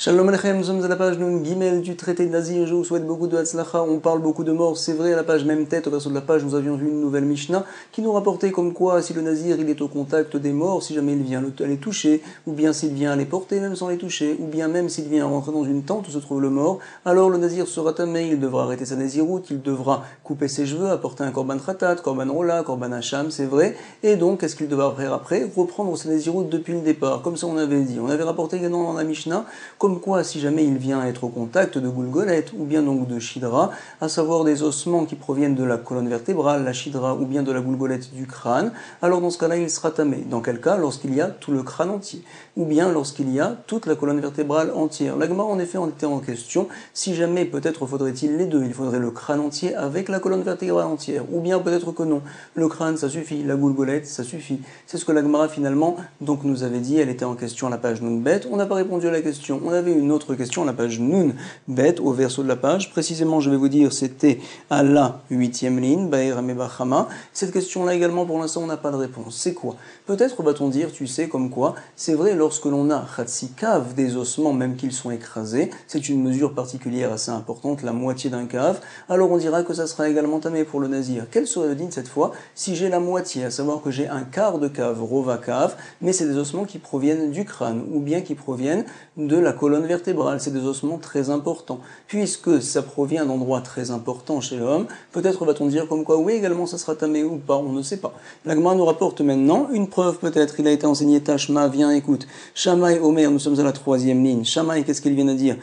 Shalom Aleichem, nous sommes à la page Nun Gimel du traité de Nazir. Je vous souhaite beaucoup de Hatzlacha. On parle beaucoup de morts, c'est vrai. À la page même tête, au verso de la page, nous avions vu une nouvelle Mishnah qui nous rapportait comme quoi si le Nazir il est au contact des morts, si jamais il vient les toucher, ou bien s'il vient les porter même sans les toucher, ou bien même s'il vient rentrer dans une tente où se trouve le mort, alors le Nazir sera tamé, il devra arrêter sa Naziroute, il devra couper ses cheveux, apporter un korban khatat, korban rola, korban hacham, c'est vrai. Et donc, qu'est-ce qu'il devra faire après? Reprendre sa Naziroute depuis le départ, comme ça on avait dit. On avait rapporté également dans la Mishnah comme quoi, si jamais il vient être au contact de Gulgolet ou bien donc de Shidra, à savoir des ossements qui proviennent de la colonne vertébrale, la Shidra ou bien de la Gulgolet du crâne, alors dans ce cas-là, il sera tamé. Dans quel cas? Lorsqu'il y a tout le crâne entier, ou bien lorsqu'il y a toute la colonne vertébrale entière. La Gemara en effet en était en question, si jamais peut-être faudrait-il les deux, il faudrait le crâne entier avec la colonne vertébrale entière, ou bien peut-être que non, le crâne ça suffit, la Gulgolet ça suffit. C'est ce que la Gemara finalement donc nous avait dit, elle était en question à la page Nun Bet, on n'a pas répondu à la question. On avait une autre question à la page Nun Bet, au verso de la page. Précisément, je vais vous dire, c'était à la 8e ligne, Baer Amebachama. Cette question-là également, pour l'instant, on n'a pas de réponse. C'est quoi? Peut-être va-t-on dire, tu sais, comme quoi, c'est vrai, lorsque l'on a Khatsikav des ossements, même qu'ils sont écrasés, c'est une mesure particulière assez importante, la moitié d'un cave, alors on dira que ça sera également tamé pour le nazir. Quel serait le din cette fois si j'ai la moitié, à savoir que j'ai un quart de cave, rova cave, mais c'est des ossements qui proviennent du crâne, ou bien qui proviennent de la colonne vertébrale, c'est des ossements très importants. Puisque ça provient d'endroits très importants chez l'homme, peut-être va-t-on dire comme quoi, oui, également ça sera tamé ou pas, on ne sait pas. La Gemara nous rapporte maintenant une preuve peut-être, il a été enseigné Tashma, viens écoute. Shammai Omer, nous sommes à la 3e ligne. Shammai, qu'est-ce qu'il vient de dire?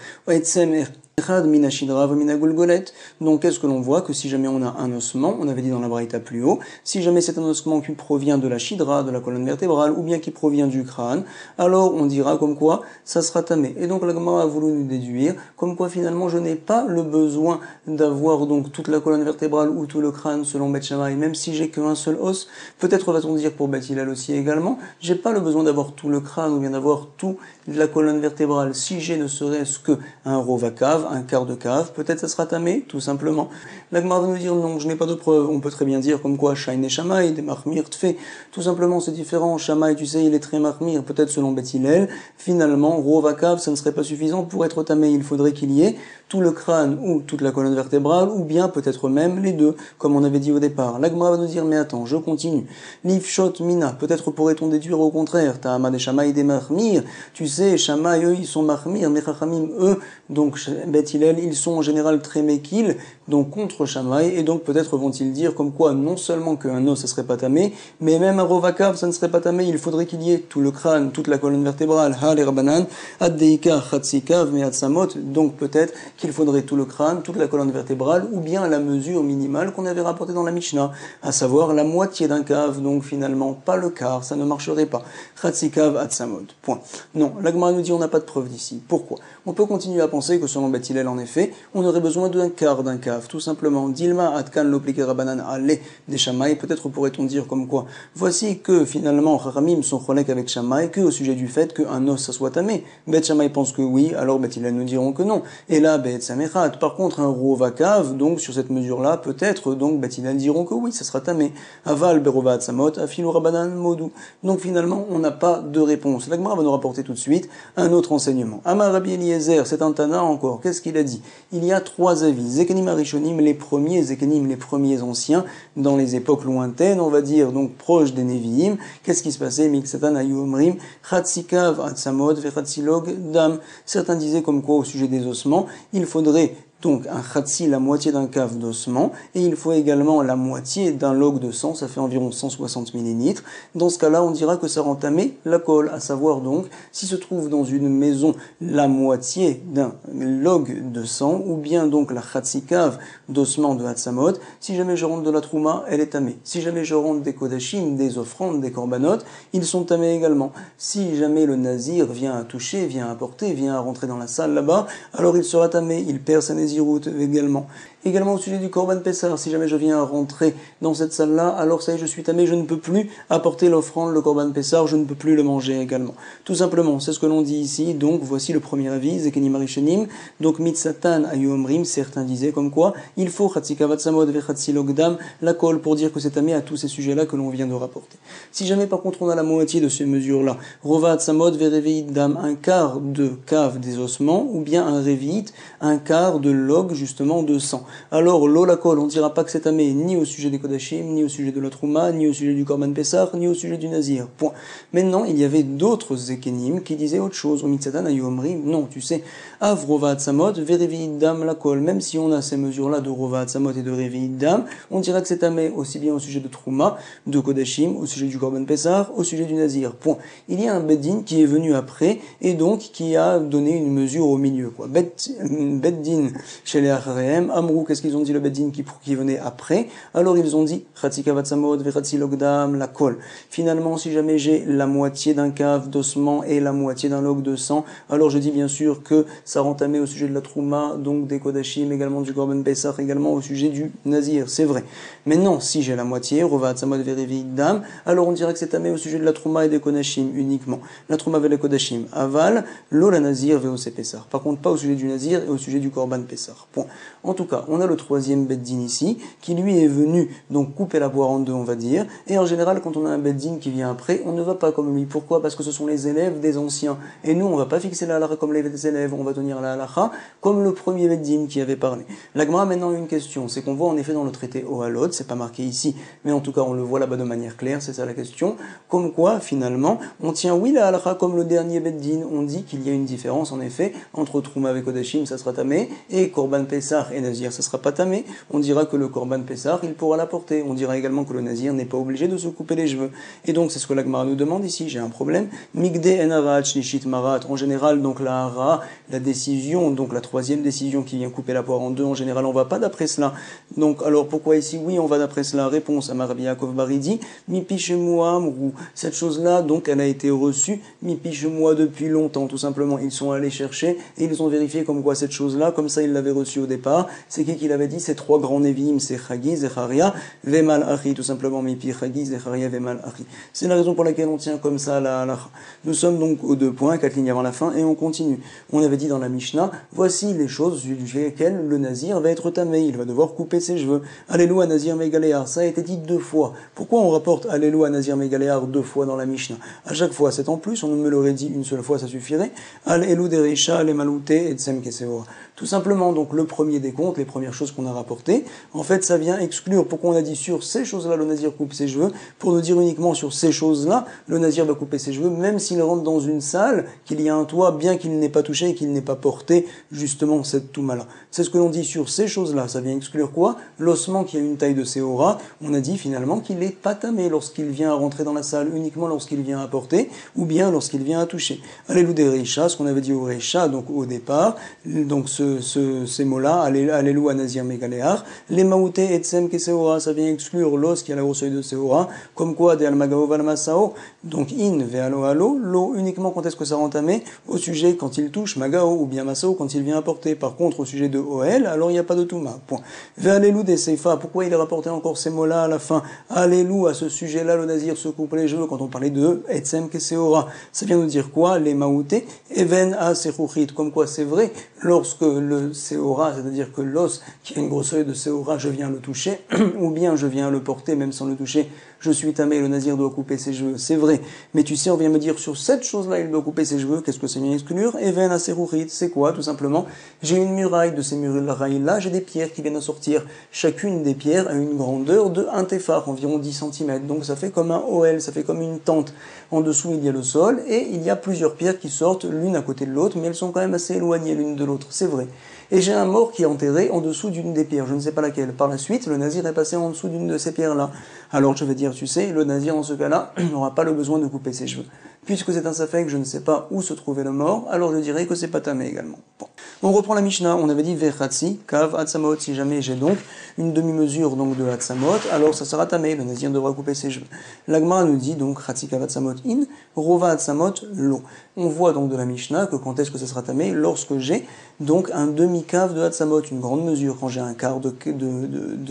Donc qu'est-ce que l'on voit? Que si jamais on a un ossement, on avait dit dans la braïta plus haut, si jamais c'est un ossement qui provient de la shidra, de la colonne vertébrale, ou bien qui provient du crâne, alors on dira comme quoi ça sera tamé. Et donc la Gemara a voulu nous déduire comme quoi finalement je n'ai pas le besoin d'avoir donc toute la colonne vertébrale ou tout le crâne selon Beth Shammai, même si j'ai qu'un seul os. Peut-être va-t-on dire pour Beth Hillel aussi également, j'ai pas le besoin d'avoir tout le crâne ou bien d'avoir tout la colonne vertébrale. Si j'ai ne serait-ce que un rova cave, un quart de cave, peut-être ça sera tamé, tout simplement. La Gemara va nous dire non, je n'ai pas de preuve. On peut très bien dire comme quoi Shain et Shammai, des Mahmir Tfe, tout simplement c'est différent. Shammai, tu sais, il est très Mahmir, peut-être selon Beth Hillel. Finalement, rova cave, ça ne serait pas suffisant pour être tamé. Il faudrait qu'il y ait tout le crâne ou toute la colonne vertébrale, ou bien peut-être même les deux, comme on avait dit au départ. La Gemara va nous dire, mais attends, je continue. Lifshot mina, peut-être pourrait-on déduire au contraire. Ta'ama des Shammai des Mahmir. Tu sais, Shammai, eux, ils sont Mahmir, mais Chachamim, eux, donc Beth Hillel, ils sont en général très mékil, donc contre Shammai, et donc peut-être vont-ils dire comme quoi non seulement qu'un os ça serait pas tamé, mais même un rovakav ça ne serait pas tamé, il faudrait qu'il y ait tout le crâne, toute la colonne vertébrale, ha les rabanan, addeika chatsikav me atsamot, donc peut-être qu'il faudrait tout le crâne, toute la colonne vertébrale, ou bien la mesure minimale qu'on avait rapportée dans la Mishnah, à savoir la moitié d'un cave, donc finalement pas le quart, ça ne marcherait pas. Chatsikav atsamot, point. Non, la Gemara nous dit on n'a pas de preuve d'ici. Pourquoi? On peut continuer à penser que selon Beth Hillel, en effet, on aurait besoin d'un quart d'un cave, tout simplement. Dilma atkan lopliké rabanan ale des Shammai, peut-être pourrait-on dire comme quoi. Voici que finalement, Chachamim sont cholek avec Shammai, que au sujet du fait qu'un os ça soit tamé. Beth Shammai pense que oui, alors Beth Hillel nous diront que non. Et là, Beth Samechat, par contre, un rova cave, donc sur cette mesure-là, peut-être, donc Beth Hillel diront que oui, ça sera tamé. Aval berova atsamot, afilu rabanan modou. Donc finalement, on n'a pas de réponse. La Gemara va nous rapporter tout de suite un autre enseignement. Amar Rabbi Eliezer, c'est un Tana encore. Qu'est-ce qu'il a dit? Il y a trois avis. Zekanim Arishonim, les premiers Zekanim, les premiers anciens, dans les époques lointaines, on va dire, donc proches des Nevi'im. Qu'est-ce qui se passait? Miksatan Ayumrim, Chatsikav Atsamod, Vechatsilog Dam. Certains disaient comme quoi au sujet des ossements, il faudrait donc un khatsi, la moitié d'un cave d'ossement, et il faut également la moitié d'un log de sang, ça fait environ 160 millilitres. Dans ce cas-là, on dira que ça rend tamé la colle, à savoir donc, si se trouve dans une maison la moitié d'un log de sang, ou bien donc la khatsi cave d'ossement de Hatsamot, si jamais je rentre de la trouma, elle est tamée. Si jamais je rentre des kodashim, des offrandes, des korbanot, ils sont tamés également. Si jamais le nazir vient à toucher, vient à porter, vient à rentrer dans la salle là-bas, alors il sera tamé, il perd sa Nezirut également. Également au sujet du Korban Pessah, si jamais je viens à rentrer dans cette salle-là, alors ça y est, je suis tamé, je ne peux plus apporter l'offrande, le Korban Pessah, je ne peux plus le manger également. Tout simplement, c'est ce que l'on dit ici, donc voici le premier avis, Zekenim Arishonim, donc Mitzatan Ayomrim, certains disaient comme quoi, il faut Chatzikavat Samod Vechatzi Logdam, la colle pour dire que c'est tamé à tous ces sujets-là que l'on vient de rapporter. Si jamais par contre on a la moitié de ces mesures-là, Rovat Samod Vereveit Dam, un quart de cave des ossements, ou bien un Revit, un quart de log justement de sang. Alors, l'eau, la colle, on ne dira pas que c'est tamé ni au sujet des Kodashim, ni au sujet de la Trouma, ni au sujet du Korban Pessah, ni au sujet du Nazir. Point. Maintenant, il y avait d'autres Zekenim qui disaient autre chose. Au Mitzatan, Ayomrim, non, tu sais, Av Rova Tzamot, Vereviid Dam, la colle. Même si on a ces mesures-là de Rova Tzamot et de Reviid Dam, on dira que c'est tamé aussi bien au sujet de Trouma, de Kodashim, au sujet du Korban Pessah, au sujet du Nazir. Point. Il y a un Beddin qui est venu après, et donc qui a donné une mesure au milieu, quoi. Beddin, chez les Acharem, Amrou, qu'est-ce qu'ils ont dit le Beddin qui venait après? Alors ils ont dit Chatzikavat Samod Vechatzi Logdam, la colle. Finalement, si jamais j'ai la moitié d'un cave d'ossement et la moitié d'un log de sang, alors je dis bien sûr que ça rend tamé au sujet de la Trouma, donc des Kodashim, également du Korban Pessah, également au sujet du Nazir, c'est vrai. Maintenant, si j'ai la moitié, Rovat Samod Vereviid Dam, alors on dirait que c'est tamé au sujet de la Trouma et des Kodashim uniquement. La Trouma ve les Kodashim aval, l'eau la Nazir ve ose Pessah. Par contre, pas au sujet du Nazir et au sujet du Korban Pessah. Point. En tout cas, on a le troisième Beddin ici, qui lui est venu donc couper la poire en deux, on va dire, et en général, quand on a un Beddin qui vient après, on ne va pas comme lui. Pourquoi? Parce que ce sont les élèves des anciens, et nous, on va pas fixer la halakha comme les élèves, on va tenir la halakha comme le premier Beddin qui avait parlé. La Gemara a maintenant une question, c'est qu'on voit en effet dans le traité Ohalot, c'est pas marqué ici, mais en tout cas, on le voit là-bas de manière claire, c'est ça la question, comme quoi, finalement, on tient, oui, la halakha comme le dernier Beddin, on dit qu'il y a une différence, en effet, entre Trouma avec Kodashim, ça sera tamé, et Korban Pessah et Nazir, ça sera pas tamé. On dira que le Korban Pessah, il pourra l'apporter. On dira également que le Nazir n'est pas obligé de se couper les cheveux. Et donc, c'est ce que la Gemara nous demande ici, j'ai un problème. Migde en harat shlishit marat. En général, donc la hara, la décision, donc la troisième décision qui vient couper la poire en deux, en général, on va pas d'après cela. Donc, alors pourquoi ici, oui, on va d'après cela? Réponse à Rabbi Yaakov Baridi, mipi chez moi, ou cette chose-là, donc, elle a été reçue, mipi chez moi depuis longtemps, tout simplement. Ils sont allés chercher et ils ont vérifié comme quoi cette chose-là, comme ça, ils l'avaient reçue au départ. C'est qui l'avait dit? Ces trois grands Nevi'im, c'est Chagi, Zecharia, Vemal Achi, tout simplement, mipi Chagi, Zecharia, Vemal Achi. C'est la raison pour laquelle on tient comme ça la halakha. Nous sommes donc aux 2 points, 4 lignes avant la fin, et on continue. On avait dit dans la Mishnah, voici les choses sur lesquelles le Nazir va être tamé, il va devoir couper ses cheveux. Alléluia Nazir Megaléar, ça a été dit 2 fois. Pourquoi on rapporte Alléluia Nazir Megaléar 2 fois dans la Mishnah? À chaque fois, c'est en plus, on me l'aurait dit une seule fois, ça suffirait. Allélu Dereisha, les Malouté et Tsem Keseora. Tout simplement, donc, le premier des comptes, les premières choses qu'on a rapportées, en fait, ça vient exclure. Pourquoi on a dit sur ces choses-là, le Nazir coupe ses cheveux? Pour nous dire uniquement sur ces choses-là, le Nazir va couper ses cheveux, même s'il rentre dans une salle, qu'il y a un toit, bien qu'il n'ait pas touché et qu'il n'ait pas porté, justement, cette touma-là. C'est ce que l'on dit sur ces choses-là. Ça vient exclure quoi? L'ossement qui a une taille de séora, on a dit finalement qu'il est pas tamé lorsqu'il vient à rentrer dans la salle, uniquement lorsqu'il vient à porter, ou bien lorsqu'il vient à toucher. Allélu des Reisha, ce qu'on avait dit au Reisha, donc au départ, donc ces mots-là, Allélu Nazir Megaléar, les Maouté et Tsem Keseora, ça vient exclure l'os qui a la grosseur de Seora, comme quoi, de Almagao Valmasao, donc in vealo alo, l'eau uniquement quand est-ce que ça rend tamé? Au sujet quand il touche Magao, ou bien Masao quand il vient apporter. Par contre, au sujet de Oel, alors il n'y a pas de Touma. Point. Ve'alelu des Seifa, pourquoi il a rapporté encore ces mots-là à la fin? Allélu, à ce sujet-là, le Nazir se coupe les cheveux quand on parlait de Etsem Keseora. Ça vient nous dire quoi? Les Maouté, Even a Sechuchit, comme quoi c'est vrai, lorsque le Seora, c'est-à-dire que l'os qui a une grosseur de Seora, je viens le toucher, ou bien je viens le porter même sans le toucher, je suis tamé, le Nazir doit couper ses cheveux, c'est vrai. Mais tu sais, on vient me dire sur cette chose-là, il doit couper ses cheveux, qu'est-ce que ça vient exclure? Even a Sechuchit, c'est quoi? Tout simplement, j'ai une muraille, de ces murailles-là, j'ai des pierres qui viennent à sortir. Chacune des pierres a une grandeur de 1 téphar, environ 10 cm. Donc ça fait comme un OL, ça fait comme une tente. En dessous, il y a le sol, et il y a plusieurs pierres qui sortent l'une à côté de l'autre, mais elles sont quand même assez éloignées l'une de l'autre, c'est vrai. Et j'ai un mort qui est enterré en dessous d'une des pierres, je ne sais pas laquelle. Par la suite, le Nazir est passé en dessous d'une de ces pierres-là. Alors je vais dire, tu sais, le Nazir dans ce cas-là n'aura pas le besoin de couper ses cheveux. Puisque c'est un safek, je ne sais pas où se trouvait le mort, alors je dirais que c'est pas tamé également. Bon. On reprend la Mishnah, on avait dit Vechatsi, Kav, Hatsamot, si jamais j'ai donc une demi-mesure donc de Hatsamot, alors ça sera tamé, le Nazir devra couper ses cheveux. L'Agma nous dit donc Chatsi Kav Hatsamot in, Rova Hatsamot lo. On voit donc de la Mishnah que quand est-ce que ça sera tamé? Lorsque j'ai donc un demi mikav de Hatzamot, une grande mesure, quand j'ai un quart de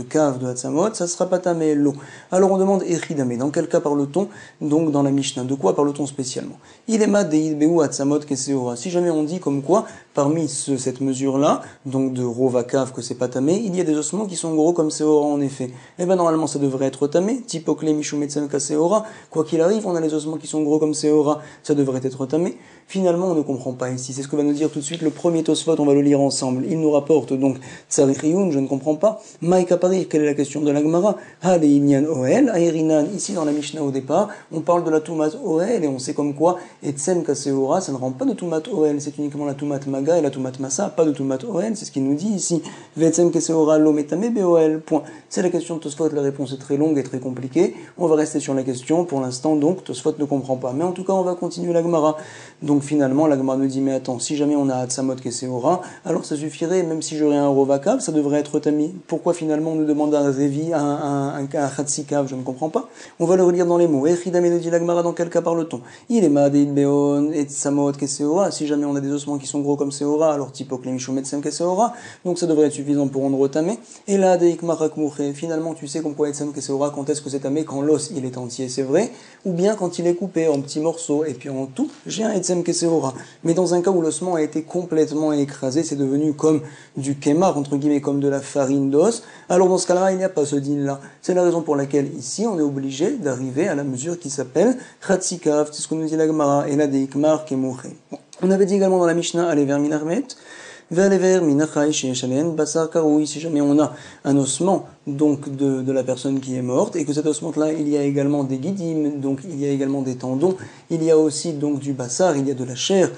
cave de Hatzamot, ça sera pas tamé l'eau. Alors on demande Echidame, dans quel cas parle-t-on donc dans la Mishnah? De quoi parle-t-on spécialement? Il est mad deidbeu Hatzamot keseora. Si jamais on dit comme quoi, parmi cette mesure-là, donc de rova cave que c'est pas tamé, il y a des ossements qui sont gros comme seora en effet. Eh ben normalement ça devrait être tamé, typokle mishumetzem kaseora. Quoi qu'il arrive, on a les ossements qui sont gros comme seora, ça devrait être tamé. Finalement, on ne comprend pas ici. C'est ce que va nous dire tout de suite le premier Tosfot, on va le lire ensemble. Il nous rapporte donc Tsarich je ne comprends pas. Maïka Parir, quelle est la question de la Gemara? Ha le Inyan Oel, Aerinan. Ici dans la Mishnah au départ, on parle de la Tumat Oel et on sait comme quoi Etsem Kaseora, ça ne rend pas de Tumat Oel, c'est uniquement la Tumat Maga et la Tumat Massa, pas de Tumat Oel, c'est ce qu'il nous dit ici. Vetsem Kaseora lo metame beoel. Point. C'est la question de Tosfot, la réponse est très longue et très compliquée. On va rester sur la question pour l'instant, donc Tosfot ne comprend pas. Mais en tout cas, on va continuer la Gemara. Donc finalement, la Gemara nous dit, mais attends, si jamais on a Hatzamot Keseora, alors ça suffirait, même si j'aurais un Rovakav, ça devrait être Tami. Pourquoi finalement on nous demande un Revi, un Chatzikav? Je ne comprends pas. On va le relire dans les mots. Echidame nous dit la Gemara, dans quel cas parle-t-on? Il est Madeid Beon et Hatzamot Keseora. Si jamais on a des ossements qui sont gros comme Seora, alors Tipok Lemishometsem Keseora, donc ça devrait être suffisant pour rendre Tamé. Et là, Deik Marakmouche, finalement tu sais pourquoi Etsem Keseora, quand est-ce que c'est Tamé? Quand l'os il est entier, c'est vrai, ou bien quand il est coupé en petits morceaux, et puis en tout, j'ai un Etsem Keseora. Mais dans un cas où l'ossement a été complètement écrasé, c'est devenu comme du kémar, entre guillemets, comme de la farine d'os, alors dans ce cas-là, il n'y a pas ce din-là. C'est la raison pour laquelle ici, on est obligé d'arriver à la mesure qui s'appelle Chatzikav, c'est ce que nous dit la Gemara, et la Deikmar Kemouche. On avait dit également dans la Mishnah, allez vers Minarmet, si jamais on a un ossement donc de la personne qui est morte et que cet ossement-là il y a également des guidim, donc il y a également des tendons, il y a aussi donc du bassar, il y a de la chair,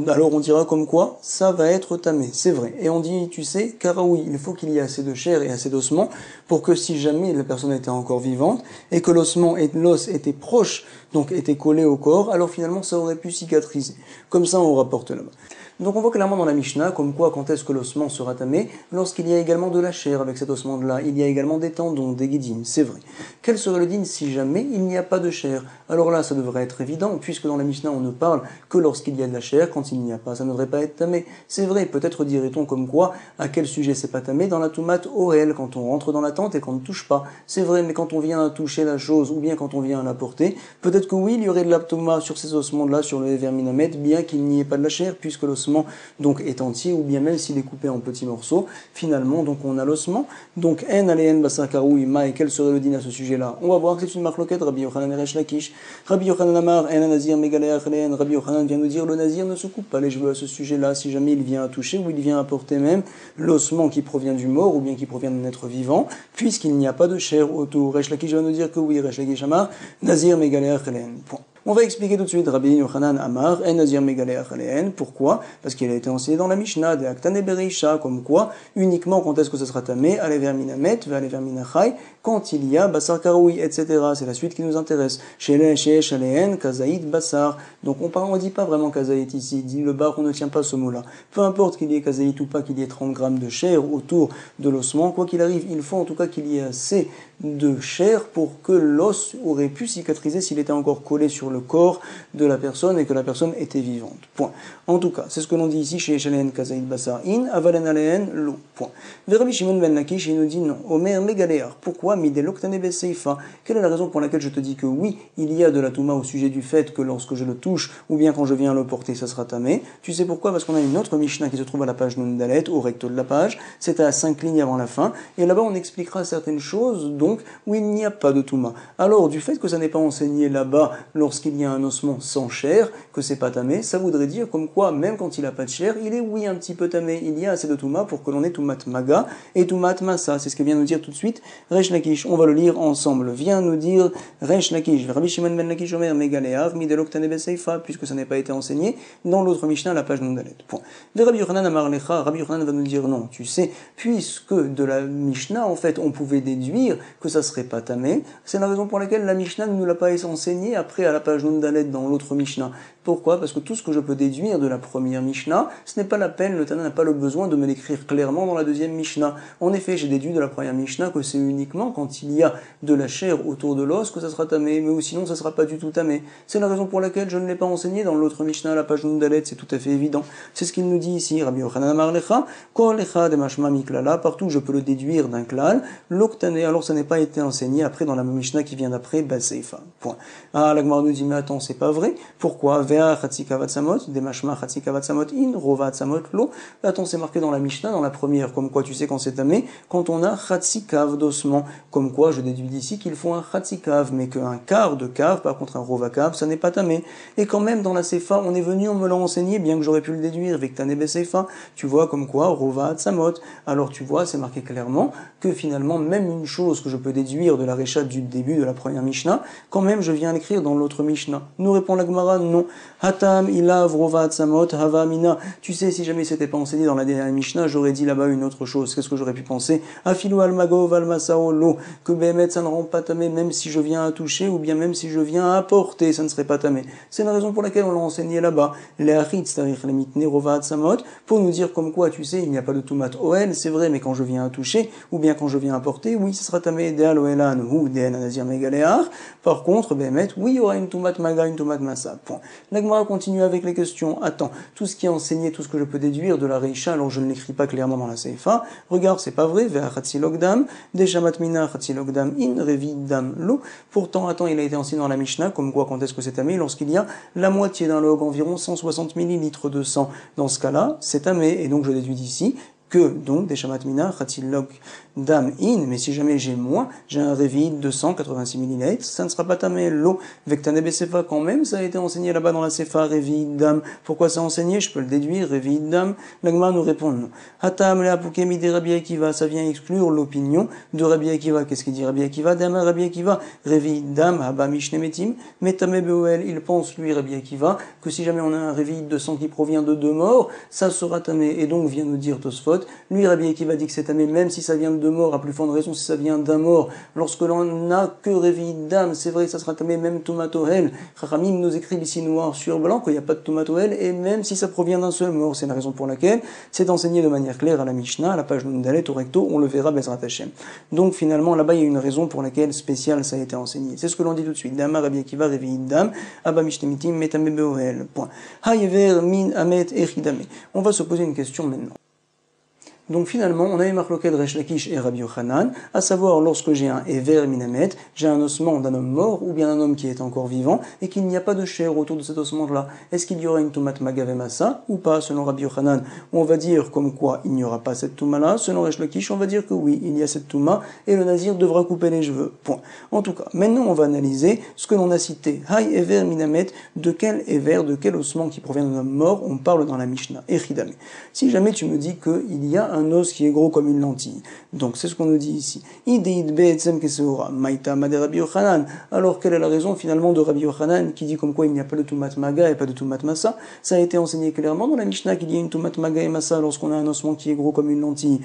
alors on dira comme quoi ça va être tamé, c'est vrai. Et on dit, tu sais, karaoui, il faut qu'il y ait assez de chair et assez d'ossement pour que si jamais la personne était encore vivante et que l'os était proche, donc était collé au corps, alors finalement ça aurait pu cicatriser. Comme ça on rapporte là-bas. Donc on voit clairement dans la Mishnah, comme quoi quand est-ce que l'ossement sera tamé? Lorsqu'il y a également de la chair avec cet ossement-là, il y a également des tendons, des guidim, c'est vrai. Quel serait le din si jamais il n'y a pas de chair? Alors là, ça devrait être évident, puisque dans la Mishnah on ne parle que lorsqu'il y a de la chair, quand il n'y a pas, ça ne devrait pas être tamé. C'est vrai, peut-être dirait-on comme quoi, à quel sujet c'est pas tamé? Dans la Tumat Oel, quand on rentre dans la tente et qu'on ne touche pas. C'est vrai, mais quand on vient toucher la chose, ou bien quand on vient la porter, peut-être que oui, il y aurait de la Tuma sur ces ossements-là, sur le verminamet, bien qu'il n'y ait pas de la chair, puisque l'ossement donc est entier, ou bien même s'il est coupé en petits morceaux, finalement donc on a l'ossement. Donc en aléen basar karoui ma, et quel serait le din à ce sujet-là? On va voir que c'est une marloquette. Rabbi Yochanan et Resh Lakish. Rabbi Yochanan amar en nazir megaleach leen. Rabbi Yochanan vient nous dire le nazir ne se coupe pas les cheveux à ce sujet-là si jamais il vient à toucher ou il vient à porter même l'ossement qui provient du mort ou bien qui provient d'un être vivant, puisqu'il n'y a pas de chair autour. Resh Lakish va nous dire que oui, Resh Lakish amar nazir megaleach leen. Point. On va expliquer tout de suite Rabbi Yochanan Amar, en nazir megaleach leen. Pourquoi? Parce qu'il a été enseigné dans la Mishnah, de Aktane Bereisha, comme quoi, uniquement quand est-ce que ça sera tamé, aller vers Minamet, aller vers Minachai, quand il y a Basar Karoui, etc. C'est la suite qui nous intéresse. Sheesh Aleen, Kazaït, Basar. Donc on dit pas vraiment Kazaït ici, dit le bar, on ne tient pas ce mot-là. Peu importe qu'il y ait Kazaït ou pas, qu'il y ait 30 grammes de chair autour de l'ossement, quoi qu'il arrive, il faut en tout cas qu'il y ait assez de chair pour que l'os aurait pu cicatriser s'il était encore collé sur le corps de la personne et que la personne était vivante. Point. En tout cas, c'est ce que l'on dit ici chez Eshalen Kazaïd Basar In, Avalen Aleen Lo. Point. Rabbi Shimon ben Lakish, il nous dit non. Omer Megaléar. Pourquoi Mideloktane Beseifa? Quelle est la raison pour laquelle je te dis que oui, il y a de la Touma au sujet du fait que lorsque je le touche ou bien quand je viens le porter, ça sera tamé? Tu sais pourquoi? Parce qu'on a une autre Mishnah qui se trouve à la page Nundalet, au recto de la page. C'est à 5 lignes avant la fin. Et là-bas, on expliquera certaines choses, donc, où il n'y a pas de Touma. Alors, du fait que ça n'est pas enseigné là-bas lorsqu'il y a un ossement sans chair, que c'est pas tamé, ça voudrait dire comme quoi, même quand il n'a pas de chair, il est oui un petit peu tamé. Il y a assez de Touma pour que l'on ait Toumat Maga et Toumat Massa. C'est ce que vient nous dire tout de suite Resh Lakish. On va le lire ensemble. Vient nous dire Resh Lakish. Rabbi Shimon ben Lakish Omer Megaleav Mideloktane Beseifa, puisque ça n'est pas été enseigné dans l'autre Mishnah à la page Nundalet. Point. Rabbi Yochanan Amar Lecha. Rabbi Yochanan va nous dire non. Tu sais, puisque de la Mishnah, en fait, on pouvait déduire que ça serait pas tamé, c'est la raison pour laquelle la Mishnah ne nous l'a pas enseigné après à la page Nundalet dans l'autre Mishnah. Pourquoi? Parce que tout ce que je peux déduire de la première Mishnah, ce n'est pas la peine, le Tana n'a pas le besoin de me l'écrire clairement dans la deuxième Mishnah. En effet, j'ai déduit de la première Mishnah que c'est uniquement quand il y a de la chair autour de l'os que ça sera tamé, mais sinon ça sera pas du tout tamé. C'est la raison pour laquelle je ne l'ai pas enseigné dans l'autre Mishnah, la page Nundalet, c'est tout à fait évident. C'est ce qu'il nous dit ici, Rabbi Yochanan Amar Lecha, Kol Lecha de Mashma Miklala, partout je peux le déduire d'un klal, l'octané, alors ça n'est pas été enseigné après dans la Mishnah qui vient d'après, Baseifa. Point. Ah, la Gemara nous dit, mais attends, c'est pas vrai. Pourquoi? Vea Chatzikavat Samot, de Mashma Chatzikavat Samot in, Rova Samot lo. Attends, c'est marqué dans la Mishnah, dans la première, comme quoi tu sais quand c'est tamé, quand on a Chatzikav d'ossement. Comme quoi, je déduis d'ici qu'il faut un Chatzikav, mais qu'un quart de cave, par contre un Rova cave, ça n'est pas tamé. Et quand même, dans la Sefa, on est venu, on me l'a enseigné, bien que j'aurais pu le déduire, Vektane Beseifa, tu vois, comme quoi, Rova Samot. Alors tu vois, c'est marqué clairement que finalement, même une chose que je peux déduire de la Récha du début de la première Mishnah, quand même, je viens l'écrire dans l'autre Mishnah. Nous répond la Gemara, non. Hatam, Ilav, Rova Samot, Hava Mina. Tu sais, si jamais c'était pas enseigné dans la dernière Mishnah, j'aurais dit là-bas une autre chose. Qu'est-ce que j'aurais pu penser? Afilou Almagov, Almasao, Lo. Que Behemet, ça ne rend pas tamé, même si je viens à toucher, ou bien même si je viens à apporter, ça ne serait pas tamé. C'est la raison pour laquelle on l'a enseigné là-bas. Les Achit, c'est-à-dire les mitne, Rova Samot, pour nous dire comme quoi, tu sais, il n'y a pas de Tumat Oel, c'est vrai, mais quand je viens à toucher, ou bien quand je viens à porter, oui, ce sera tamé Deal Oelan, ou Dean Anazir Megaléar. Par contre, Behemet, oui, il y aura une Tumat Maga, une Tumat Massa. Point. La Gemara continue avec les questions. Attends, tout ce qui est enseigné, tout ce que je peux déduire de la Reisha, alors je ne l'écris pas clairement dans la Seifa. Regarde, c'est pas vrai. Ve'a Chatzilogdam, Deshamat Mina Chatzilogdam in Revidam lo. Pourtant, attends, il a été enseigné dans la Mishnah, comme quoi, quand est-ce que c'est tamé? Lorsqu'il y a la moitié d'un log, environ 160 millilitres de sang. Dans ce cas-là, c'est tamé. Et donc, je déduis d'ici que, donc, des shamat mina, chatzilog dam in, mais si jamais j'ai moins, j'ai un révide de 186 ml, ça ne sera pas tamé l'eau. Vektane besefa, quand même, ça a été enseigné là-bas dans la sefa, révide dam. Pourquoi ça a enseigné? Je peux le déduire, révide dam. L'agma nous répond non. Hatam le apukemi de Rabbi Akiva, ça vient exclure l'opinion de Rabbi Akiva. Qu'est-ce qu'il dit Rabbi Akiva? Dama Rabbi Akiva, révide dam, haba mishnemetim, metame beoel. Il pense, lui, Rabbi Akiva, que si jamais on a un révide de sang qui provient de deux morts, ça sera tamé. Et donc, vient nous dire Tosfot, lui, Rabbi Akiva dit que c'est tamé, même si ça vient de deux morts, à plus forte raison si ça vient d'un mort. Lorsque l'on n'a que réveil d'âme, c'est vrai que ça sera tamé, même tomatoel. Chachamim nous écrit ici noir sur blanc qu'il n'y a pas de tomatoel, et même si ça provient d'un seul mort. C'est la raison pour laquelle c'est enseigné de manière claire à la Mishnah, à la page Nundalet, au recto, on le verra, Bezrat Hashem. Donc finalement, là-bas, il y a une raison pour laquelle spéciale ça a été enseigné. C'est ce que l'on dit tout de suite. Dama Rabbi Akiva, réveil d'âme, Abba Mishnemitim, Metame Beohel. Point. Hayever min amet echidame. On va se poser une question maintenant. Donc finalement, on a eu Marloket Resh Lakish et Rabbi Yochanan, à savoir lorsque j'ai un Ever Minamet, j'ai un ossement d'un homme mort ou bien un homme qui est encore vivant et qu'il n'y a pas de chair autour de cet ossement-là. Est-ce qu'il y aura une tomate magavemassa ou pas selon Rabbi Yochanan? On va dire comme quoi il n'y aura pas cette touma-là. Selon Resh Lakish, on va dire que oui, il y a cette touma et le nazir devra couper les cheveux. Point. En tout cas, maintenant on va analyser ce que l'on a cité. Hay Ever Minamet, de quel Ever, de quel ossement qui provient d'un homme mort on parle dans la Mishnah. Echidame. Si jamais tu me dis qu'il y a un os qui est gros comme une lentille. Donc c'est ce qu'on nous dit ici. Alors quelle est la raison finalement de Rabbi Yochanan qui dit comme quoi il n'y a pas de tumat maga et pas de tumat massa? Ça a été enseigné clairement dans la Mishnah qu'il y a une tumat maga et massa lorsqu'on a un ossement qui est gros comme une lentille.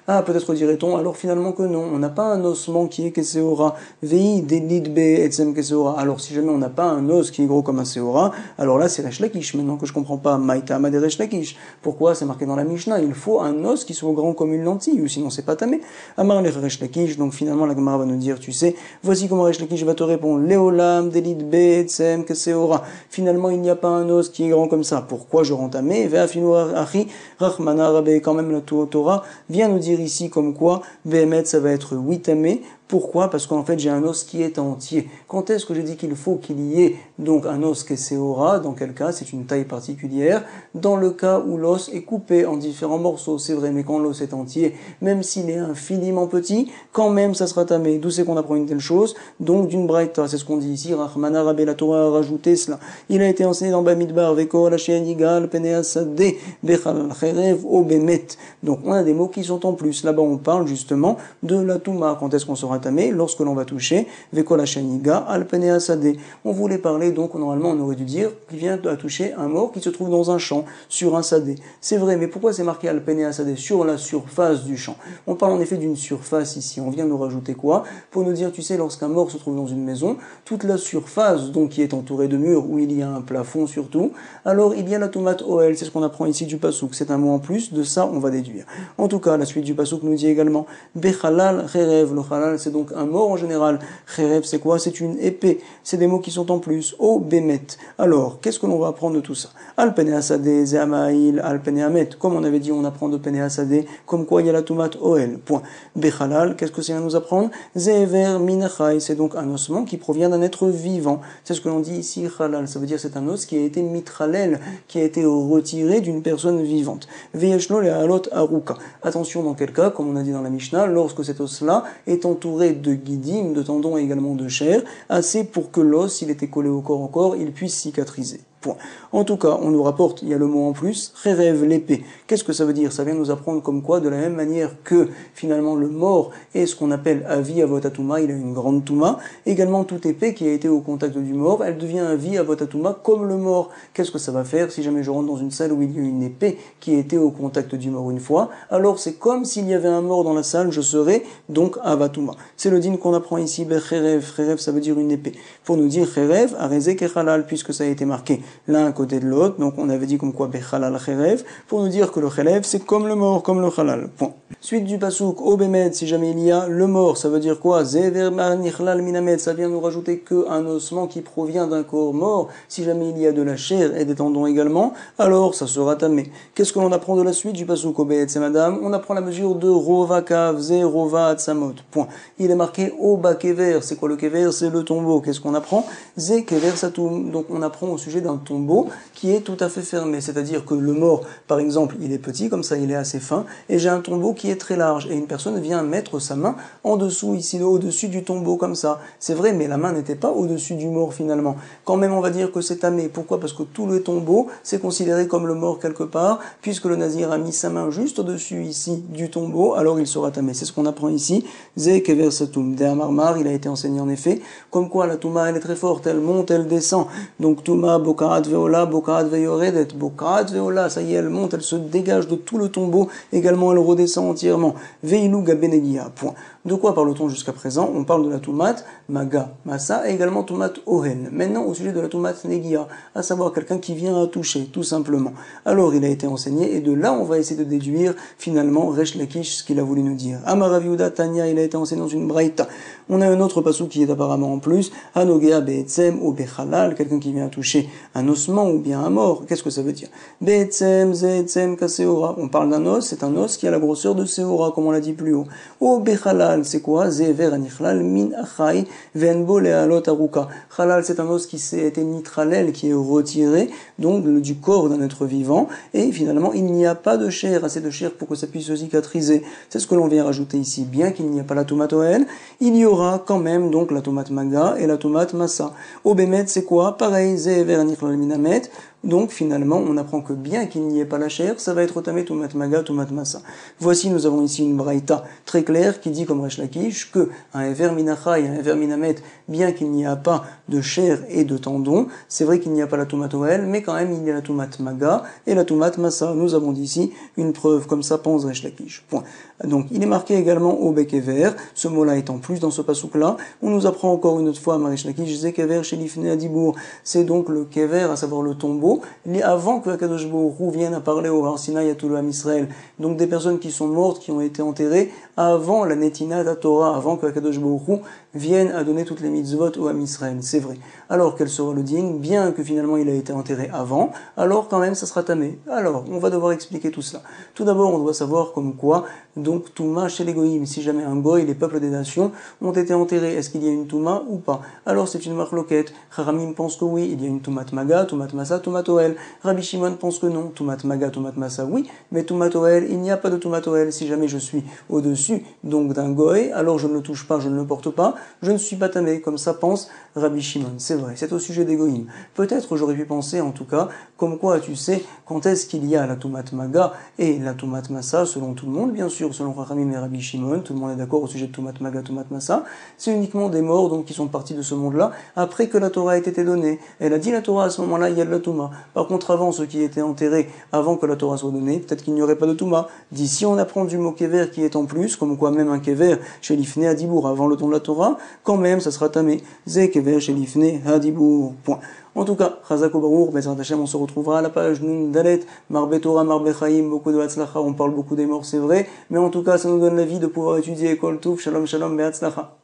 Ah, peut-être dirait-on alors finalement que non, on n'a pas un ossement qui est keseora, vei delidbe etsem keseora. Alors si jamais on n'a pas un os qui est gros comme un seora, alors là c'est Resh Lakish, maintenant que je comprends pas, maïta amade Resh Lakish. Pourquoi c'est marqué dans la Mishnah? Il faut un os qui soit grand comme une lentille, ou sinon c'est pas tamé. Amar le Resh Lakish, donc finalement la Gemara va nous dire, tu sais, voici comment Resh Lakish va te répondre, leolam delidbe etsem keseora. Finalement il n'y a pas un os qui est grand comme ça. Pourquoi je rends tamé? Ve'afinu achi rachmana rabbe, quand même la Torah vient nous dire ici comme quoi Behemet ça va être 8 tamé. Pourquoi? Parce qu'en fait j'ai un os qui est entier. Quand est-ce que j'ai dit qu'il faut qu'il y ait donc un os keseora? Dans quel cas? C'est une taille particulière. Dans le cas où l'os est coupé en différents morceaux, c'est vrai, mais quand l'os est entier, même s'il est infiniment petit, quand même ça sera tamé. D'où c'est qu'on apprend une telle chose? Donc d'une braïta, c'est ce qu'on dit ici. Rachmana Rabbe, la Torah a rajouté cela. Il a été enseigné dans Bamidbar, Veko Lachien Yigal, Peneasade, Bechal Cherev, Obemet. Donc on a des mots qui sont en plus. Là-bas on parle justement de la Touma. Quand est-ce qu'on sera tamé lorsque l'on va toucher Vekola Shaniga Alpene Asade. On voulait parler, donc normalement on aurait dû dire qu'il vient à toucher un mort qui se trouve dans un champ, sur un sadé. C'est vrai, mais pourquoi c'est marqué Alpene Asade sur la surface du champ? On parle en effet d'une surface ici. On vient nous rajouter quoi? Pour nous dire, tu sais, lorsqu'un mort se trouve dans une maison, toute la surface donc qui est entourée de murs, où il y a un plafond surtout, alors il y a la tomate OL, c'est ce qu'on apprend ici du pasouk. C'est un mot en plus, de ça on va déduire. En tout cas, la suite du pasouk nous dit également Bechalal Cherev. Le halal c'est donc un mort en général. Cherev c'est quoi? C'est une épée. C'est des mots qui sont en plus. O Bemet. Alors, qu'est-ce que l'on va apprendre de tout ça? Al Pene Asade, Zeamail, Al Pene Amet. Comme on avait dit, on apprend de Pene Asade, comme quoi il y a la tomate OL. Point. Bechalal, qu'est-ce que c'est à nous apprendre? Zever Minachai. C'est donc un ossement qui provient d'un être vivant. C'est ce que l'on dit ici, halal. Ça veut dire c'est un os qui a été mitralel, qui a été retiré d'une personne vivante. Veyeshlo le halot aruka. Attention dans quel cas, comme on a dit dans la Mishnah, lorsque cet os-là est entouré de guidim, de tendons et également de chair, assez pour que l'os, s'il était collé au corps encore, il puisse cicatriser. Point. En tout cas, on nous rapporte, il y a le mot en plus, Cherev, l'épée. Qu'est-ce que ça veut dire? Ça vient nous apprendre comme quoi, de la même manière que finalement le mort est ce qu'on appelle avi avotatuma, il a une grande touma, également toute épée qui a été au contact du mort, elle devient avi avotatuma comme le mort. Qu'est-ce que ça va faire si jamais je rentre dans une salle où il y a une épée qui a été au contact du mort une fois? Alors c'est comme s'il y avait un mort dans la salle, je serais donc avatuma. C'est le din qu'on apprend ici, Cherev. Cherev, ça veut dire une épée. Pour nous dire Cherev, arezek et halal, puisque ça a été marqué l'un à côté de l'autre, donc on avait dit comme quoi bechalal cherev, pour nous dire que le cherev c'est comme le mort, comme le halal. Point. Suite du pasouk, obemed, si jamais il y a le mort, ça veut dire quoi? Zever nichlal minamed, ça vient nous rajouter qu'un ossement qui provient d'un corps mort, si jamais il y a de la chair et des tendons également, alors ça sera tamé. Qu'est-ce que l'on apprend de la suite du pasouk, obed, c'est madame? On apprend la mesure de rova kav, ze rova atsamot. Point. Il est marqué oba kever, c'est quoi le kever? C'est le tombeau. Qu'est-ce qu'on apprend? Ze kever satum, donc on apprend au sujet d'un tombeau qui est tout à fait fermé, c'est-à-dire que le mort, par exemple, il est petit, comme ça il est assez fin, et j'ai un tombeau qui est très large, et une personne vient mettre sa main en dessous, ici, au-dessus du tombeau, comme ça. C'est vrai, mais la main n'était pas au-dessus du mort, finalement. Quand même, on va dire que c'est tamé. Pourquoi? Parce que tout le tombeau, c'est considéré comme le mort quelque part, puisque le nazir a mis sa main juste au-dessus, ici, du tombeau, alors il sera tamé. C'est ce qu'on apprend ici. Ze kever satum. De Marmar, il a été enseigné en effet, comme quoi la touma, elle est très forte, elle monte, elle descend. Donc, touma, bokaat, veola, bokaat, veyoredet, bokaat, veola, ça y est, elle monte, elle se dégage de tout le tombeau, également elle redescend entièrement. Veilu gabenegia, point. De quoi parle-t-on jusqu'à présent? On parle de la tomate maga, massa, et également tomate ohen. Maintenant, au sujet de la tomate negia, à savoir quelqu'un qui vient à toucher, tout simplement. Alors, il a été enseigné, et de là, on va essayer de déduire, finalement, Resh Lakish, ce qu'il a voulu nous dire. Amaraviuda Tanya, il a été enseigné dans une braïta. On a un autre passou qui est apparemment en plus, Hanogea be'etzem ou bechalal, quelqu'un qui vient à toucher un ossement ou bien un mort. Qu'est-ce que ça veut dire? Be'etzem, ze'etzem, kaseora. On parle d'un os, c'est un os qui a la grosseur de seora, comme on l'a dit plus haut. Ou bechalal, c'est quoi? Ze'ver anichlal min achai venbo le'alot aruka. Halal, c'est un os qui s'est été nitralel, qui est retiré, donc du corps d'un être vivant, et finalement, il n'y a pas de chair, assez de chair pour que ça puisse se cicatriser. C'est ce que l'on vient rajouter ici. Bien qu'il n'y a pas la tomate OL, il y aura quand même donc la tomate maga et la tomate massa. Au bémet, c'est quoi? Pareil, ze'ver nichlal minamet. Donc finalement, on apprend que bien qu'il n'y ait pas la chair, ça va être tamé tomate maga, tomate massa. Voici, nous avons ici une braïta très claire qui dit comme Resh Lakish que un hever minachai, un hever minamet, bien qu'il n'y a pas de chair et de tendons, c'est vrai qu'il n'y a pas la tomate OL, mais quand même il y a la tomate maga et la tomate massa. Nous avons ici une preuve, comme ça pense Resh Lakish. Point. Donc il est marqué également au bec et vert, ce mot-là est en plus dans ce pasouk-là. On nous apprend encore une autre fois, Resh Lakish, ze kever chez l'ifne adibour. C'est donc le kever, à savoir le tombeau, avant que Akadosh Baruch Hu vienne à parler au Har Sinaï à tout le Ham Israël. Donc des personnes qui sont mortes, qui ont été enterrées avant la Netina da Torah, avant que Akadosh Baruch Hu vienne à donner toutes les mitzvot au Ham Israël. C'est vrai. Alors quel sera le din? Bien que finalement il a été enterré avant, alors quand même ça sera tamé. Alors on va devoir expliquer tout cela. Tout d'abord on doit savoir comme quoi donc Touma chez les Goïm, si jamais un Goï, les peuples des nations ont été enterrés, est-ce qu'il y a une Touma ou pas? Alors c'est une marloquette. Haramim pense que oui, il y a une Toumat Maga, Toumat Massa, Toumat Tumat Oel. Rabbi Shimon pense que non, Tumat Maga, Tumat Masa, oui, mais Tumat Oel, il n'y a pas de Tumat Oel. Si jamais je suis au-dessus donc d'un goy, alors je ne le touche pas, je ne le porte pas, je ne suis pas tamé, comme ça pense Rabbi Shimon. C'est vrai, c'est au sujet des goïms. Peut-être j'aurais pu penser en tout cas, comme quoi tu sais quand est-ce qu'il y a la Tumat Maga et la Tumat Masa, selon tout le monde, bien sûr, selon Chachamim et Rabbi Shimon, tout le monde est d'accord au sujet de Tumat Maga, Tumat Masa, c'est uniquement des morts donc qui sont partis de ce monde-là après que la Torah ait été donnée. Elle a dit la Torah à ce moment-là, il y a de la Touma. Par contre, avant, ceux qui étaient enterrés avant que la Torah soit donnée, peut-être qu'il n'y aurait pas de Touma. D'ici, on apprend du mot Kever qui est en plus, comme quoi même un Kever chez l'Ifné Hadibour avant le don de la Torah, quand même, ça sera tamé. Zé Kever chez l'Ifné Hadibour. Point. En tout cas, Chazak Baruch, Bezrat Hashem, on se retrouvera à la page Nun Dalet, Marbe Torah, Marbe Chaim, beaucoup de Hatzlacha, on parle beaucoup des morts, c'est vrai, mais en tout cas, ça nous donne la vie de pouvoir étudier Kol Touf, Shalom Shalom, Be'Hatzlacha.